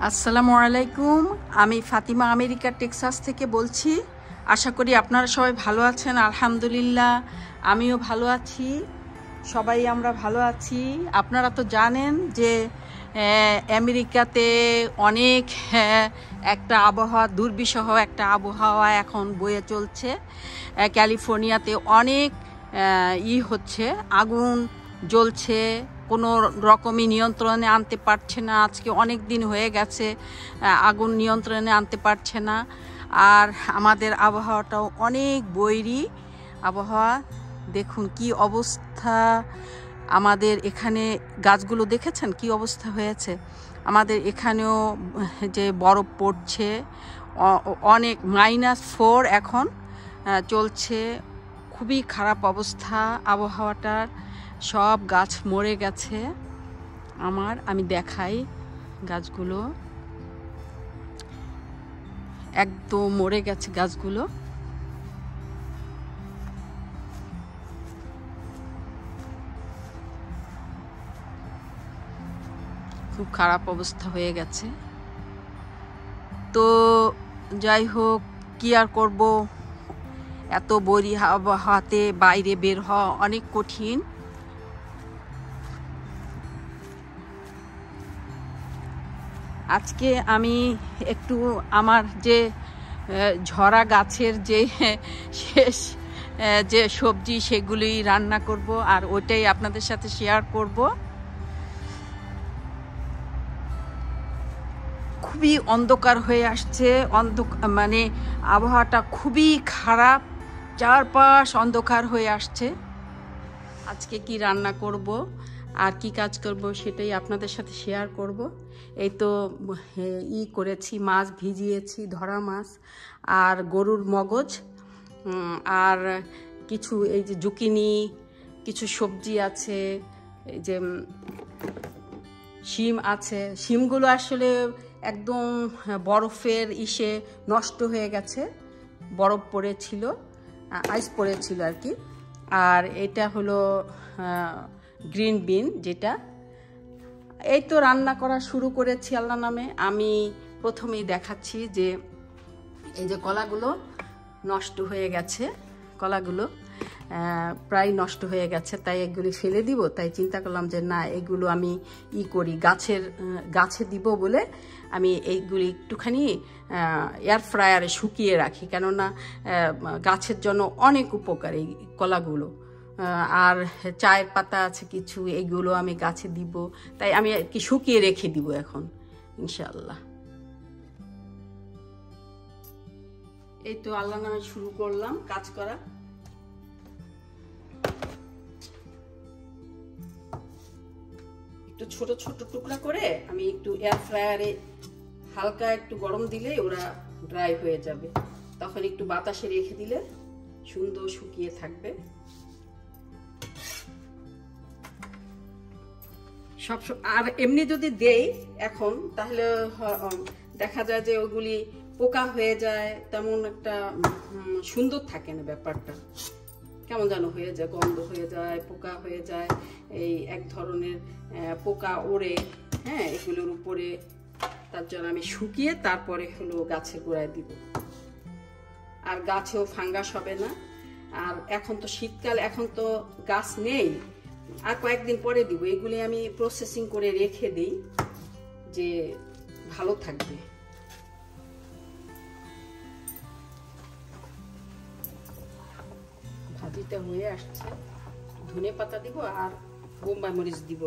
আসসালামু আলাইকুম। আমি ফাতিমা আমেরিকা টেক্সাস থেকে বলছি। আশা করি আপনারা সবাই ভালো আছেন। আলহামদুলিল্লাহ আমিও ভালো আছি, সবাই আমরা ভালো আছি। আপনারা তো জানেন যে আমেরিকাতে অনেক একটা আবহাওয়া, দুর্বিষহ একটা আবহাওয়া এখন বয়ে চলছে। ক্যালিফোর্নিয়াতে অনেক হচ্ছে, আগুন জ্বলছে, কোনো রকমই নিয়ন্ত্রণে আনতে পারছে না। আজকে অনেক দিন হয়ে গেছে আগুন নিয়ন্ত্রণে আনতে পারছে না। আর আমাদের আবহাওয়াটাও অনেক বৈরী আবহাওয়া। দেখুন কি অবস্থা আমাদের এখানে। গাছগুলো দেখেছেন কি অবস্থা হয়েছে? আমাদের এখানেও যে বরফ পড়ছে, অনেক -4 এখন চলছে। খুবই খারাপ অবস্থা আবহাওয়াটার। সব গাছ মরে গেছে। আমি দেখাই, গাছগুলো একদম মরে গেছে গাছগুলো। খুব খারাপ অবস্থা হয়ে গেছে। তো যাই হোক, কি আর করব, এত বৈরী আবহাওয়াতে বাইরে বের হওয়া অনেক কঠিন। আজকে আমি একটু আমার যে ঝরা গাছের যে শেষ যে সবজি, সেগুলি রান্না করব, আর ওইটাই আপনাদের সাথে শেয়ার করব। খুবই অন্ধকার হয়ে আসছে, মানে আবহাওয়াটা খুবই খারাপ, চারপাশ অন্ধকার হয়ে আসছে। আজকে কি রান্না করব আর কি কাজ করব সেটাই আপনাদের সাথে শেয়ার করব। এই তো করেছি, মাছ ভিজিয়েছি, ধরা মাছ আর গরুর মগজ, আর কিছু এই যে জুকিনি, কিছু সবজি আছে, এই যে শিম আছে। শিমগুলো আসলে একদম বরফের নষ্ট হয়ে গেছে, বরফ পড়েছিল, আইস পড়েছিল আর কি। আর এটা হলো গ্রিন বিন, যেটা এই তো রান্না করা শুরু করেছি আল্লাহ নামে। আমি প্রথমেই দেখাচ্ছি যে এই যে কলাগুলো নষ্ট হয়ে গেছে, কলাগুলো প্রায় নষ্ট হয়ে গেছে, তাই এগুলি ফেলে দিব। তাই চিন্তা করলাম যে না, এগুলো আমি করি, গাছে দিব বলে আমি এইগুলি একটুখানি এয়ার ফ্রায়ারে শুকিয়ে রাখি, কেননা গাছের জন্য অনেক উপকার এই কলাগুলো। আর চায়ের পাতা আছে কিছু, এইগুলো আমি গাছে দিব, তাই আমি কি শুকিয়ে রেখে দিব এখন ইনশাআল্লাহ। এই তো আল্লাহ নামে শুরু করলাম কাজ করা। একটু ছোট ছোট টুকরা করে আমি একটু এয়ার ফ্রায়ারে হালকা একটু গরম দিলে ওরা ড্রাই হয়ে যাবে, তখন একটু বাতাসে রেখে দিলে সুন্দর শুকিয়ে থাকবে। আর এমনি যদি দেই এখন, তাহলে দেখা যায় যে ওগুলি পোকা হয়ে যায়, তেমন একটা সুন্দর থাকে না ব্যাপারটা, কেমন যেন হয়ে যায়, গন্ধ হয়ে যায়, পোকা হয়ে যায়, এই এক ধরনের পোকা ওড়ে এগুলোর উপরে। তার জন্য আমি শুকিয়ে তারপরে হলো গাছের গোড়ায় দিব, আর গাছেও ফাঙ্গাস হবে না। আর এখন তো শীতকাল, এখন তো গাছ নেই, আর কয়েকদিন পরে দিব। এগুলি আমি প্রসেসিং করে রেখে দিই যে ভালো থাকবে। ভাজিটা হয়ে আসছে, ধনে পাতা দিব আর বোম্বাই মরিচ দিব।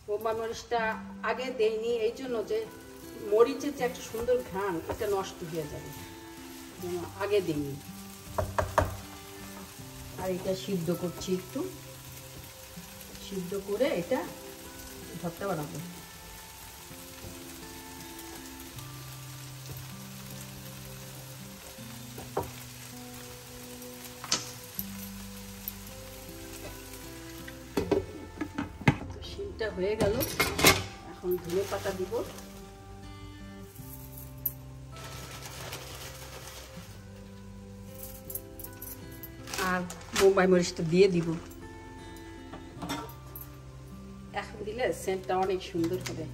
বোম্বাই মরিচটা আগে দেইনি এই জন্য যে মরিচের যে একটা সুন্দর ঘ্রাণ, এটা নষ্ট হয়ে যাবে, আগে দেইনি। আর এটা সিদ্ধ করছি, একটু সিদ্ধ করে এটা ভর্তা বানাবো। শিমটা হয়ে গেল, এখন ধনে পাতা দিব, আর বোম্বাই মরিচটা দিয়ে দিব। এখন দিলে দিলে সেন্টটা অনেক সুন্দর হবে।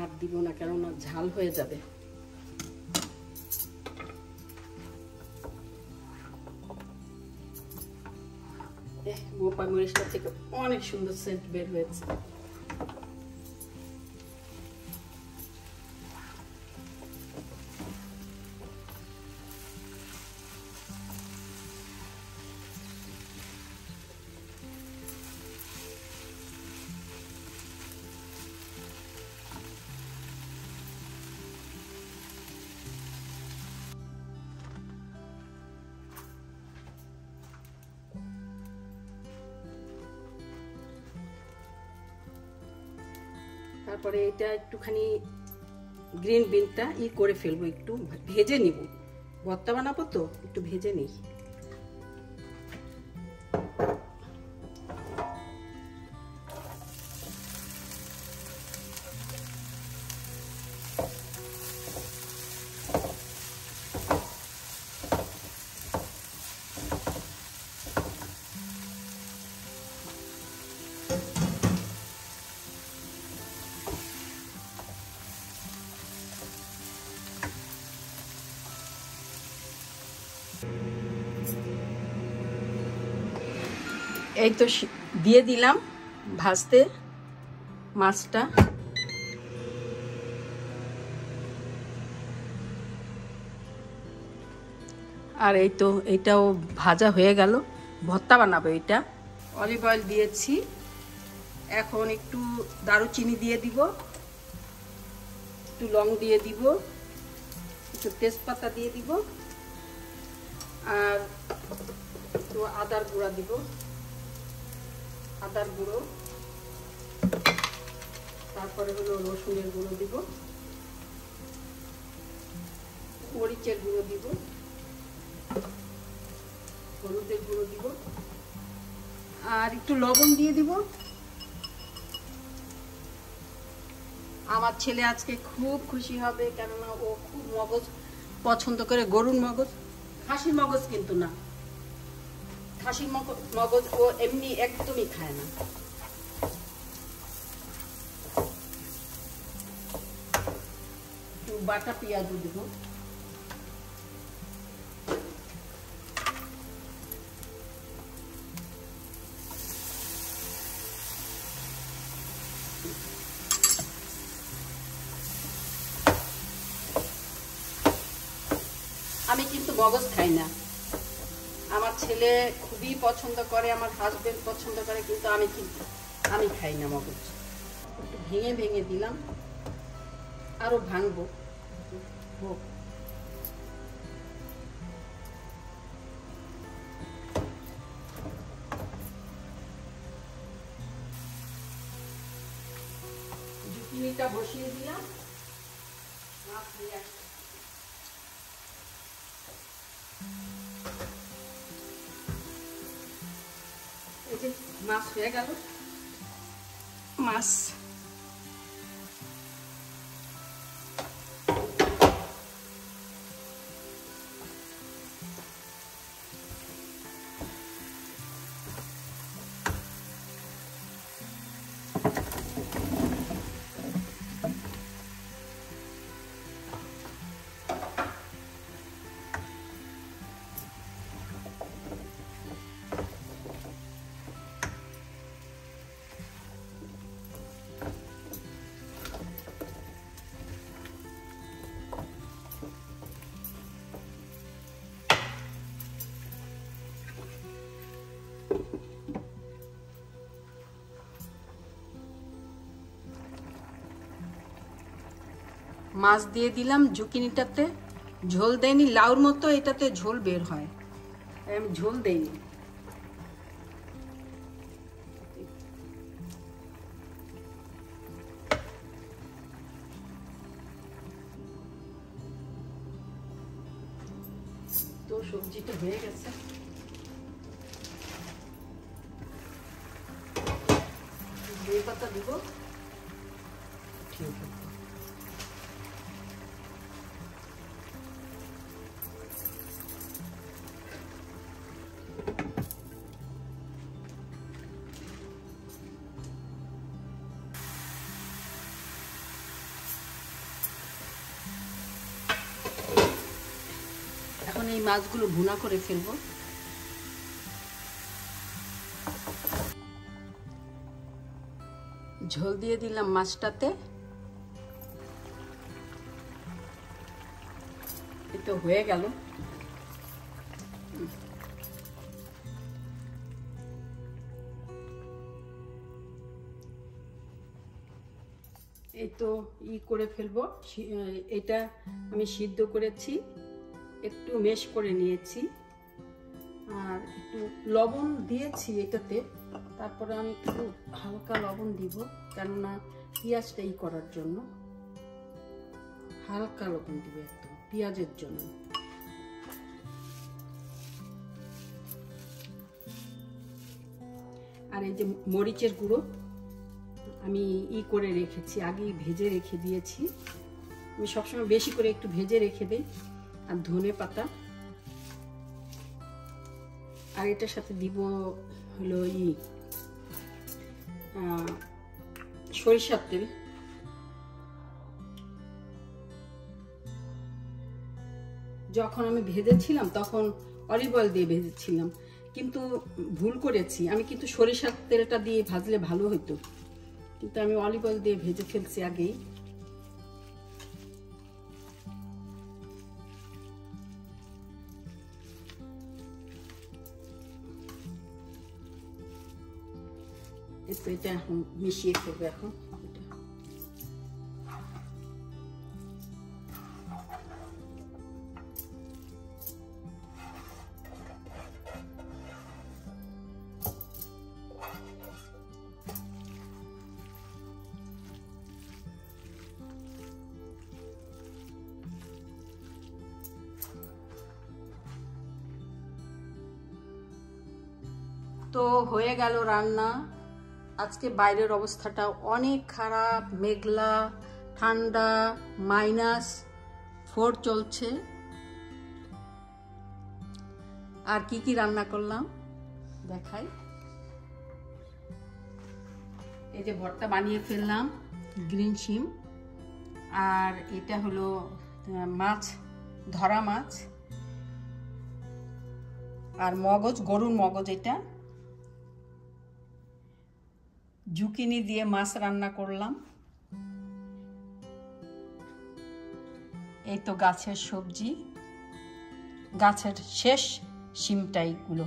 আর দিব না, কেননা ঝাল হয়ে যাবে। বোম্বাই মরিচটা থেকে অনেক সুন্দর সেন্ট বের হয়েছে। তারপরে এটা একটুখানি গ্রিন বিনটা করে ফেলবো, একটু ভেজে নিব, ভর্তা বানাবো তো একটু ভেজে নিই। এই তো দিয়ে দিলাম ভাজতে মাছটা। আর এই তো এইটাও ভাজা হয়ে গেল, ভর্তা বানাবো এটা। অলিভ অয়েল দিয়েছি, এখন একটু দারুচিনি দিয়ে দিব, একটু লং দিয়ে দিব, একটু তেজপাতা দিয়ে দিব, আর একটু আদার গুঁড়া দিব, আদার গুঁড়ো, তারপরে হলো রসুনের গুঁড়ো দিব, মরিচের গুঁড়ো দিব, হলুদের গুঁড়ো দিব, আর একটু লবণ দিয়ে দিব। আমার ছেলে আজকে খুব খুশি হবে, কেননা ও খুব মগজ পছন্দ করে, গরুর মগজ, খাসির মগজ কিন্তু না, খাসির মগজ ও এমনি একদমই খায় না। একটু বাটা পেঁয়াজ দিব, আমি কিন্তু মগজ খাই না, আমার ছেলে খুবই পছন্দ করে, আমার হাজবেন্ড পছন্দ করে, কিন্তু আমি খাই না মগজ। একটু ভেঙে ভেঙে দিলাম, আরো ভাঙবো। জুকিনিটা বসিয়ে দিলাম, এই যে মাছ হয়ে গেল। মাছ মাছ দিয়ে দিলাম জুকিনিটাতে, ঝোল দেয়নি, লাউর মতো এটাতে ঝোল বের হয়, আমি ঝোল দেইনি। তো সবজিটা হয়ে গেছে, পাতা দিব। ঠিক আছে, এখন এই মাছগুলো ভুনা করে ফেলবো। ঝোল দিয়ে দিলাম মাছটাতে। এটা হয়ে গেল। এই তো করে ফেলবো। এটা আমি সিদ্ধ করেছি, একটু মেশ করে নিয়েছি, আর একটু লবণ দিয়েছি এটাতে। তারপরে আমি একটু হালকা লবণ দিব, কেননা পেঁয়াজটা করার জন্য হালকা লবণ দিব একদম পেঁয়াজের জন্য। আর এই যে মরিচের গুঁড়ো আমি করে রেখেছি, আগেই ভেজে রেখে দিয়েছি। আমি সবসময় বেশি করে একটু ভেজে রেখে দিই। আর ধনে পাতা, আর এটার সাথে দিব হলো সরিষার তেল। যখন আমি ভেজেছিলাম তখন অলিভ অয়েল দিয়ে ভেজেছিলাম, কিন্তু ভুল করেছি। আমি কিন্তু সরিষার তেলটা দিয়ে ভাজলে ভালো হতো, কিন্তু আমি অলিভ অয়েল দিয়ে ভেজে ফেলছি আগেই। এটা এখন মিশিয়ে ফেলবো। এখন তো হয়ে গেল রান্না। আজকে বাইরের অবস্থাটা অনেক খারাপ, মেঘলা, ঠান্ডা, -4 চলছে। আর কি কি রান্না করলাম দেখাই। এই যে ভর্তা বানিয়ে ফেললাম, গ্রিন শিম, আর এটা হলো মাছ, ধরা মাছ, আর মগজ, গরুর মগজ। এটা জুকিনি দিয়ে মাছ রান্না করলাম। এই তো গাছের সবজি, গাছের শেষ শিমটাই গুলো।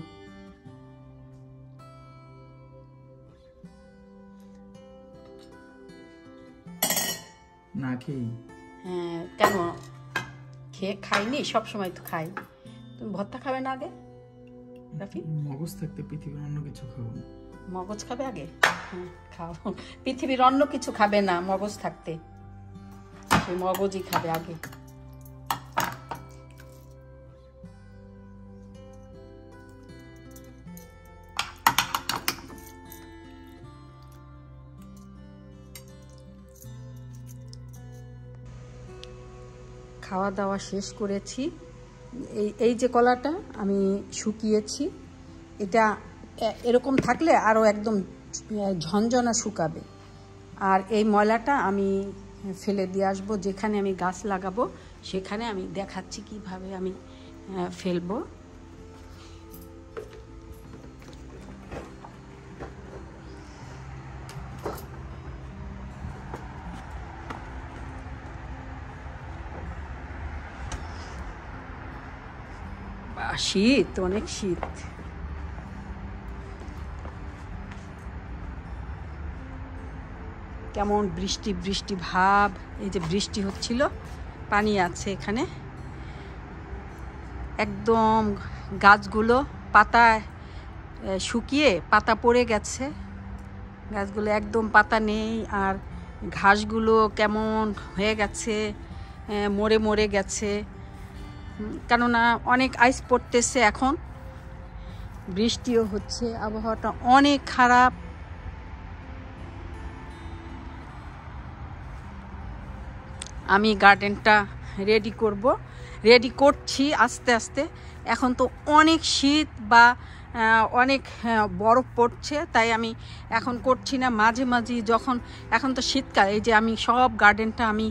না খেয়ে? হ্যাঁ, কেন খেয়ে খাইনি? সব সময় তো খাই। তুমি ভর্তা খাবে না আগে রাফি? মগজ থাকতে পৃথিবীর অন্য কিছু খাবো না। মগজ খাবে আগে? হ্যাঁ খাও। পৃথিবীর অন্য কিছু খাবে না মগজ থাকতে, সেই মগজই খাবে আগে। খাওয়া দাওয়া শেষ করেছি। এই যে কলাটা আমি শুকিয়েছি, এটা এরকম থাকলে আরও একদম ঝনঝনা শুকাবে। আর এই ময়লাটা আমি ফেলে দিয়ে আসবো, যেখানে আমি গাছ লাগাবো সেখানে আমি দেখাচ্ছি কিভাবে আমি ফেলবো। শীত, অনেক শীত। কেমন বৃষ্টি বৃষ্টি ভাব। এই যে বৃষ্টি হচ্ছিল, পানি আছে এখানে। একদম গাছগুলো পাতা শুকিয়ে পাতা পড়ে গেছে, গাছগুলো একদম পাতা নেই। আর ঘাসগুলো কেমন হয়ে গেছে, মরে মরে গেছে, কেননা অনেক আইস পড়তেছে। এখন বৃষ্টিও হচ্ছে, আবহাওয়াটা অনেক খারাপ। আমি গার্ডেনটা রেডি করছি আস্তে আস্তে। এখন তো অনেক শীত বা অনেক বরফ পড়ছে, তাই আমি এখন করছি না। মাঝে মাঝে যখন, এখন তো শীতকাল, এই যে আমি সব গার্ডেনটা আমি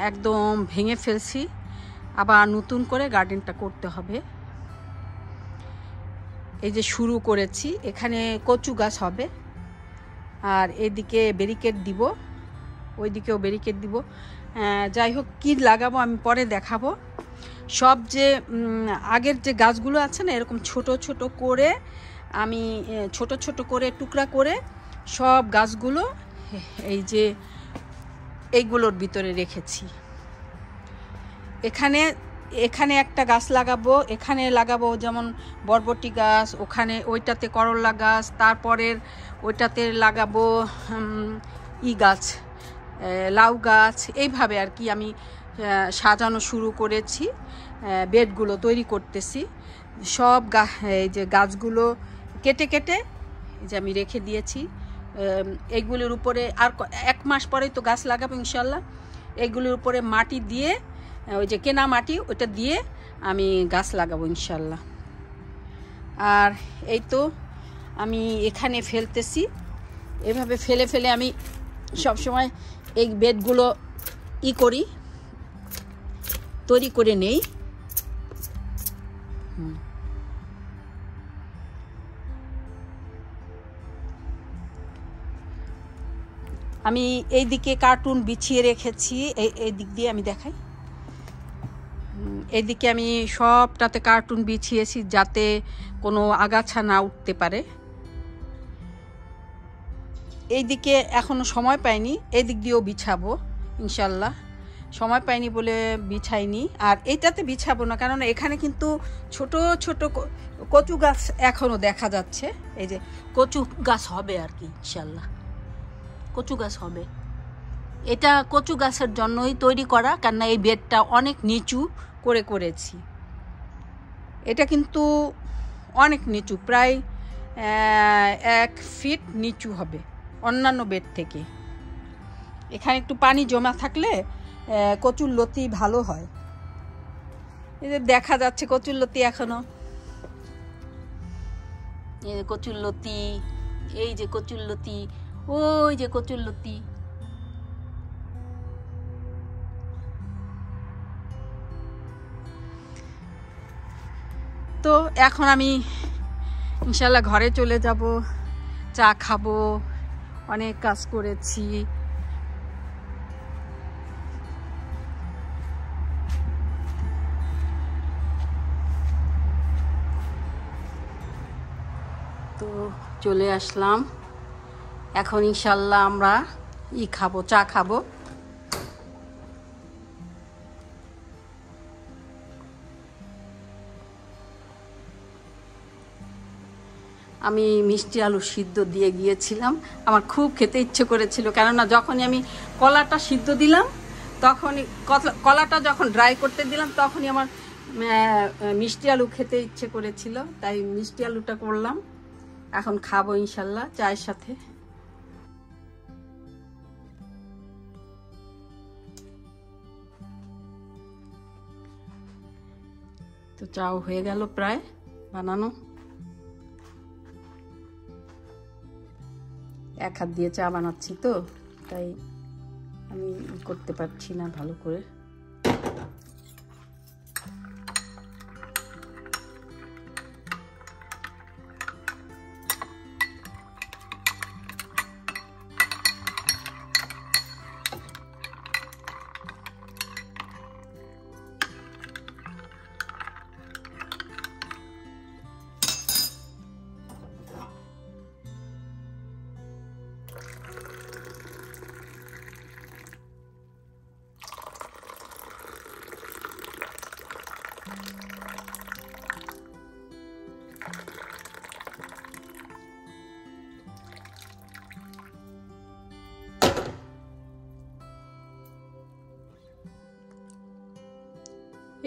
একদম ভেঙে ফেলছি, আবার নতুন করে গার্ডেনটা করতে হবে। এই যে শুরু করেছি, এখানে কচু গাছ হবে, আর এদিকে ব্যারিকেড দিব, ওইদিকেও ব্যারিকেড দিব। যাই হোক, কী লাগাবো আমি পরে দেখাবো। সব যে আগের যে গাছগুলো আছে না, এরকম ছোট ছোট করে আমি ছোট ছোট করে টুকরা করে সব গাছগুলো এই যে এইগুলোর ভিতরে রেখেছি। এখানে একটা গাছ লাগাবো, এখানে লাগাবো যেমন বরবটি গাছ, ওখানে ওইটাতে করলা গাছ, তারপরের ওইটাতে লাগাবো গাছ, লাউ গাছ। এইভাবে আর কি আমি সাজানো শুরু করেছি, বেডগুলো তৈরি করতেছি। সব এই যে গাছগুলো কেটে কেটে এই যে আমি রেখে দিয়েছি। এইগুলোর উপরে আর 1 মাস পরেই তো গাছ লাগাবো ইনশাল্লাহ। এইগুলোর উপরে মাটি দিয়ে, ওই যে কেনা মাটি, ওইটা দিয়ে আমি গাছ লাগাবো ইনশাল্লাহ। আর এই তো আমি এখানে ফেলতেছি, এভাবে ফেলে ফেলে আমি সবসময় এই বেডগুলো তৈরি করে নেই। আমি এই দিকে কার্টুন বিছিয়ে রেখেছি, এই দিক দিয়ে আমি দেখাই। এইদিকে আমি সবটাতে কার্টুন বিছিয়েছি যাতে কোনো আগাছা না উঠতে পারে। এইদিকে এখনো সময় পাইনি, এদিক দিয়েও বিছাবো ইনশাল্লাহ। সময় পাইনি বলে বিছাইনি, আর এইটাতে বিছাবো না, কারণ এখানে কিন্তু ছোট ছোট কচু গাছ এখনো দেখা যাচ্ছে। এই যে কচু গাছ হবে আর কি ইনশাল্লাহ, কচু গাছ হবে। এটা কচু গাছের জন্যই তৈরি করা, কেননা এই বেডটা অনেক নিচু করে করেছি। এটা কিন্তু অনেক নিচু, প্রায় 1 ফিট নিচু হবে অন্যান্য বেড থেকে। এখানে একটু পানি জমা থাকলে কচুর লতি ভালো হয়। এই যে দেখা যাচ্ছে কচুর লতি এখনো, এই যে কচুর লতি, এই যে কচুর লতি, ওই যে কচুর লতি। তো এখন আমি ইনশাল্লাহ ঘরে চলে যাব, চা খাবো, অনেক কাজ করেছি। তো চলে আসলাম, এখন ইনশাল্লাহ আমরা খাবো, চা খাবো। আমি মিষ্টি আলু সিদ্ধ দিয়ে গিয়েছিলাম, আমার খুব খেতে ইচ্ছে করেছিল, কেননা যখনই আমি কলাটা সিদ্ধ দিলাম, তখনই কলাটা যখন ড্রাই করতে দিলাম, তখনই আমার মিষ্টি আলু খেতে ইচ্ছে করেছিল, তাই মিষ্টি আলুটা করলাম। এখন খাবো ইনশাল্লাহ চায়ের সাথে। তো চাও হয়ে গেল প্রায় বানানো। 1 হাত দিয়ে চা বানাচ্ছি তো, তাই আমি করতে পারছি না ভালো করে।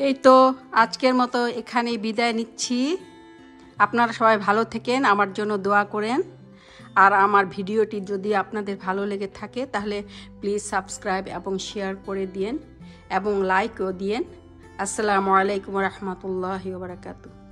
এই তো আজকের মতো এখানেই বিদায় নিচ্ছি। আপনারা সবাই ভালো থাকেন, আমার জন্য দোয়া করেন। আর আমার ভিডিওটি যদি আপনাদের ভালো লেগে থাকে তাহলে প্লিজ সাবস্ক্রাইব এবং শেয়ার করে দিয়েন এবং লাইকও দিয়েন। আসসালামু আলাইকুম রহমতুল্লাহি ওয়া বারাকাতুহু।